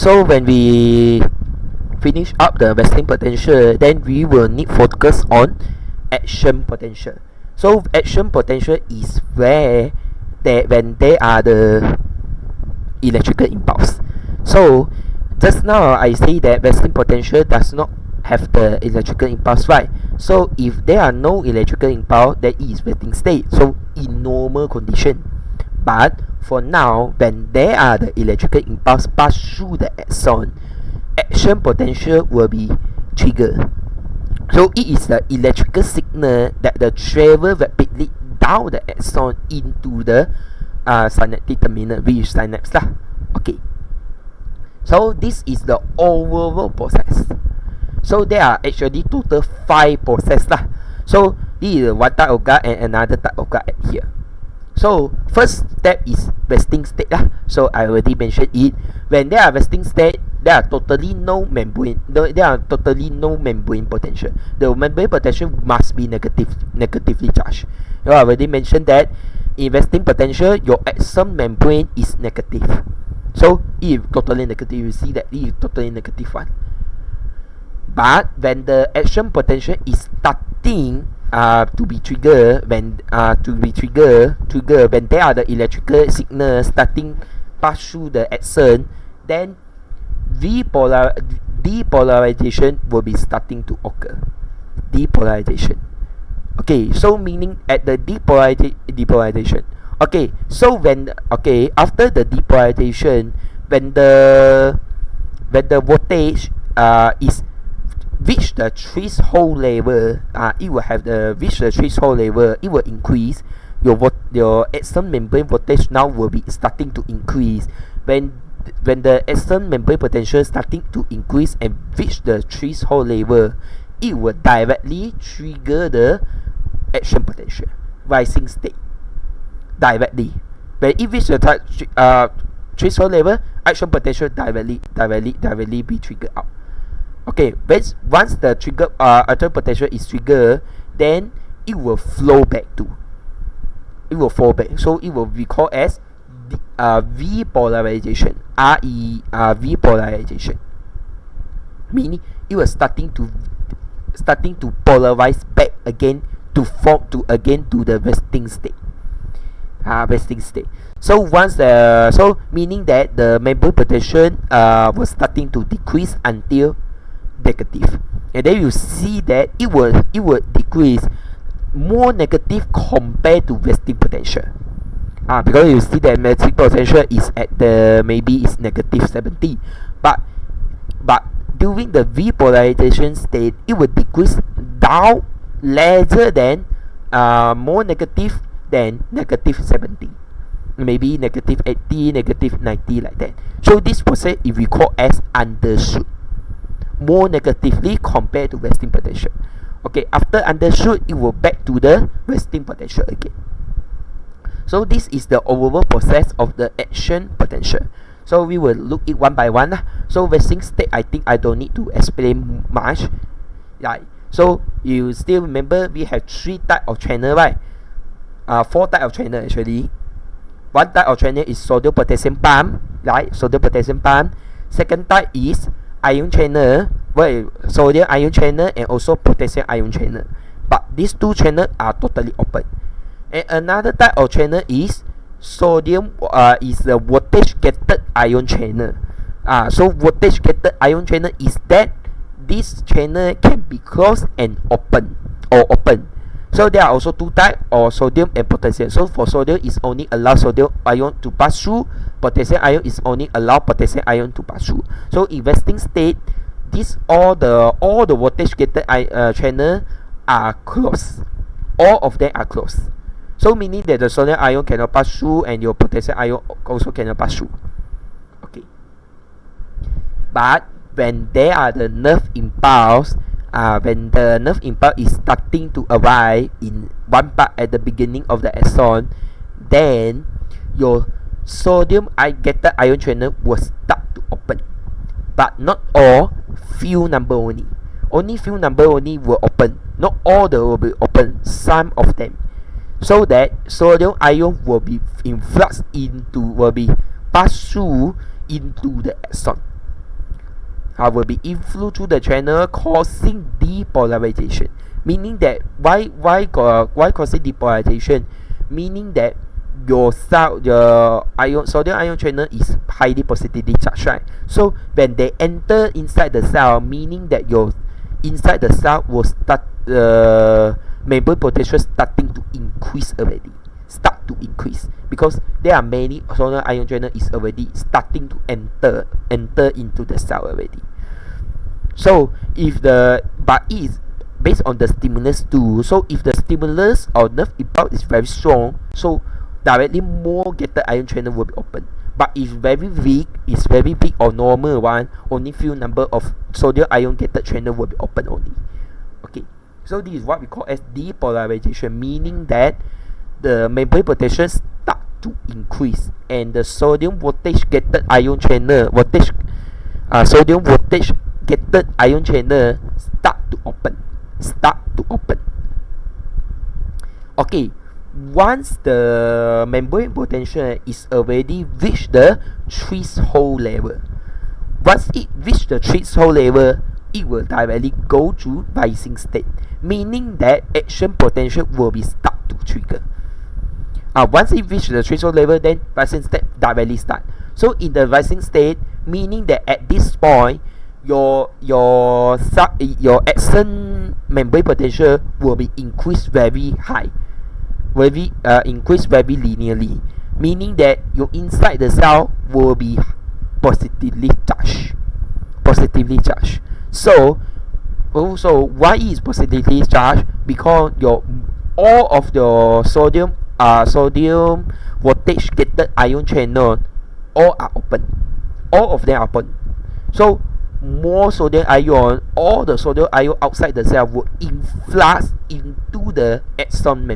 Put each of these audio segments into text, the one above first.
So when we finish up the resting potential, then we will need focus on action potential. So action potential is where when they are the electrical impulse. So just now I say that resting potential does not have the electrical impulse, right? So if there are no electrical impulse, that is resting state, so in normal condition. But for now, when there are the electrical impulse pass through the axon, action potential will be triggered. So it is the electrical signal that the travel rapidly down the axon into the synaptic terminal, which is synapse lah. Okay. So this is the overall process. So there are actually total 5 processes lah. So this is one type of gut and another type of gut here. So first step is resting state lah. So I already mentioned it. When there are resting state, there are totally no membrane. There are totally no membrane potential. The membrane potential must be negatively charged. You already mentioned that in resting potential, your axon membrane is negative. So if totally negative, you see that it is totally negative one. But when the action potential is starting to be triggered, when when there are the electrical signals starting pass through the axon, then depolarization will be starting to occur. Depolarization. Okay, so meaning at the depolarization. Okay, so after the depolarization, when the voltage is reach the threshold level, it will have the reach the threshold level, it will increase. Your axon membrane voltage now will be starting to increase. When the axon membrane potential starting to increase and reach the threshold level, it will directly trigger the action potential, rising state. Directly. When it reaches the threshold level, action potential directly be triggered out. Okay, once the trigger action potential is triggered, then it will flow back. So it will be called as repolarization. Repolarization. Meaning it was starting to polarize back again to form to the resting state. Resting state. So once meaning that the membrane potential was starting to decrease until negative, and then you see that it will decrease more negative compared to resting potential. Because you see that resting potential is at the maybe is negative 70, but during the repolarization state, it will decrease down lesser than more negative than negative 70, maybe negative 80, negative 90 like that. So this process is we call as undershoot, more negatively compared to resting potential. Okay, after undershoot, it will back to the resting potential again. So this is the overall process of the action potential. So we will look it one by one. So resting state, I think I don't need to explain much. Right. So you still remember we have 3 types of channel, right? 4 types of channel actually. One type of channel is sodium potassium pump, right? Sodium potassium pump. Second type is ion channel, well, sodium ion channel and also potassium ion channel. But these 2 channels are totally open. And another type of channel is sodium is the voltage gated ion channel. So voltage gated ion channel is that this channel can be closed and open. So there are also 2 types of sodium and potassium. So for sodium is only allow sodium ion to pass through, potassium ion is only allow potassium ion to pass through. So in resting state, this all the voltage gated channel are closed. All of them are closed. So meaning that the sodium ion cannot pass through and your potassium ion also cannot pass through. Okay. But when there are the nerve impulse, when the nerve impulse is starting to arrive in one part at the beginning of the axon, then your sodium gated ion channel will start to open. But not all, few number only. Only few number only will open. Not all the will be open, some of them. So that sodium ion will be influx will be passed through into the axon. will be influenced through the channel, causing depolarization. Meaning that why causing depolarization? Meaning that your sodium ion channel is highly positively charged, right? So when they enter inside the cell, meaning that your inside the cell will start membrane potential starting to increase already. Start to increase because there are many sodium ion channel is already starting to enter into the cell already. So if but it is based on the stimulus too. So if the stimulus or nerve impulse is very strong, so directly more gated ion channel will be open. But if very weak or normal one, only few number of sodium ion gated channel will be open only. Okay, so this is what we call as depolarization, meaning that the membrane potential start to increase and the sodium voltage gated ion channel sodium voltage gated ion channel start to open. Okay, once the membrane potential is already reached the threshold level, once it reach the threshold level, it will directly go to rising state, meaning that action potential will be start to trigger. Once it reach the threshold level, then rising state directly start. So in the rising state, meaning that at this point, your axon membrane potential will be increased very high, increased very linearly, meaning that your inside the cell will be positively charged. So also why is positively charged? Because all of your sodium voltage gated ion channel all are open. All of them are open. So more sodium ion, all the sodium ion outside the cell will influx into the axon.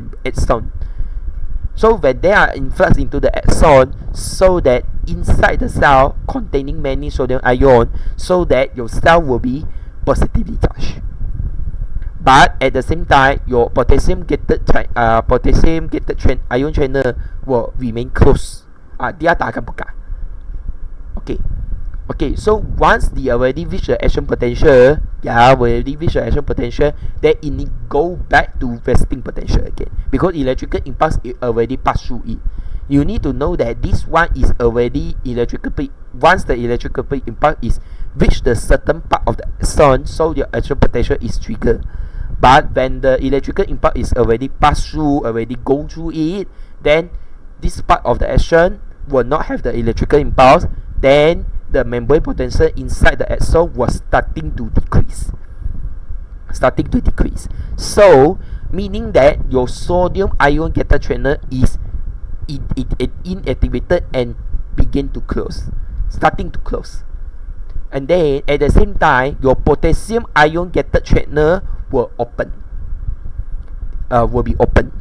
So when they are influx into the axon, so that inside the cell containing many sodium ion, so that your cell will be positively charged. But at the same time, your potassium gated ion channel will remain closed. Dia tak akan buka. Okay, so once they already reach the action potential, then it need go back to resting potential again, because electrical impulse is already passed through it. You need to know that this one is already once the electrical impulse is reach the certain part of the axon, so your action potential is triggered. But when the electrical impulse is already passed through, already go through it, then this part of the action will not have the electrical impulse. Then the membrane potential inside the axon was starting to decrease. So meaning that your sodium ion gated channel is inactivated and begin to starting to close. And then at the same time, your potassium ion gated channel will be open.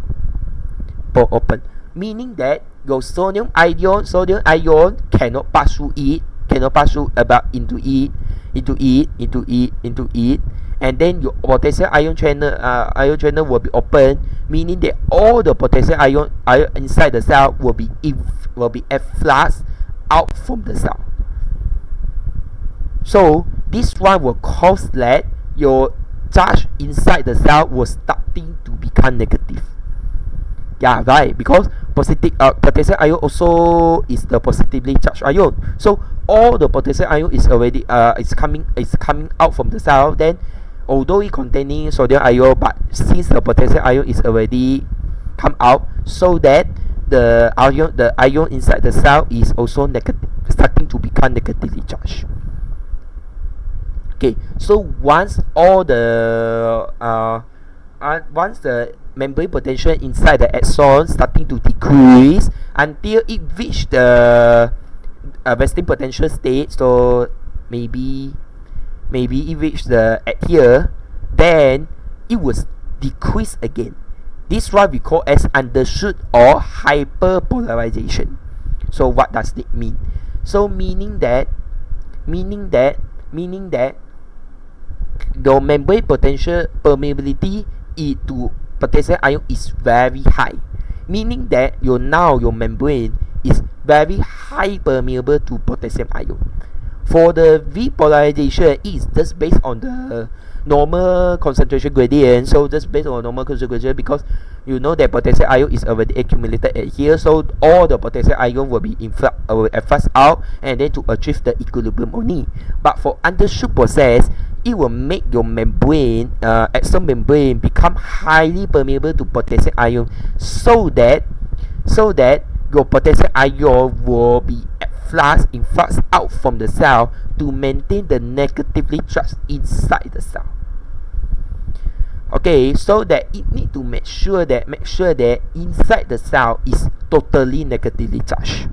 Meaning that your sodium ion cannot pass through it, into it, and then your potassium ion channel will be open, meaning that all the potassium ion inside the cell will be efflux out from the cell. So this one will cause that your charge inside the cell was starting to become negative. Yeah, right, because potassium ion also is the positively charged ion. So all the potassium ion is already is coming out from the cell. Then although it containing sodium ion, but since the potassium ion is already come out, so that the ion inside the cell is also starting to become negatively charged. Okay, so once the membrane potential inside the axon starting to decrease until it reach the resting potential state, so maybe it reach at here, then it will decrease again. This what we call as undershoot or hyperpolarization. So what does it mean? So meaning that your membrane potential permeability to potassium ion is very high, meaning that your membrane is very high permeable to potassium ion. For the repolarization, it's just based on the normal concentration gradient. So just based on normal concentration gradient, because you know that potassium ion is already accumulated at here, so all the potassium ion will be flushed out, and then to achieve the equilibrium only. But for undershoot process, it will make your membrane, axon membrane, become highly permeable to potassium ion, so that your potassium ion will be influx out from the cell to maintain the negatively charged inside the cell. Okay, so that it need to make sure that inside the cell is totally negatively charged.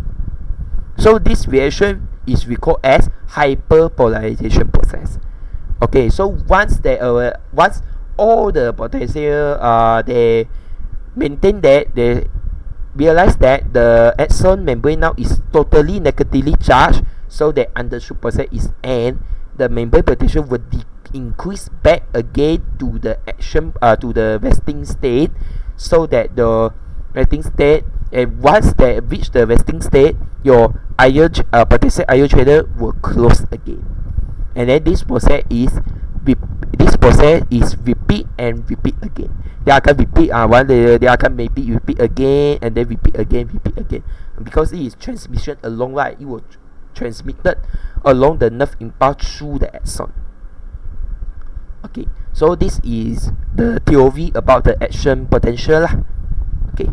So this reaction is we call as hyperpolarization process. Okay, so once all the potassium they maintain that, they realize that the axon membrane now is totally negatively charged, so that undershoot process is end, the membrane potential will increase back again to the resting state, so that the resting state, and once they reach the resting state, your potassium ion channel will close again, and then this process is repeat and repeat again. Dia akan repeat dia akan maybe repeat again, and then repeat again, because it is transmission along, right? It will transmitted along the nerve impulse through the axon. Okay, so this is the theory about the action potential lah. Okay.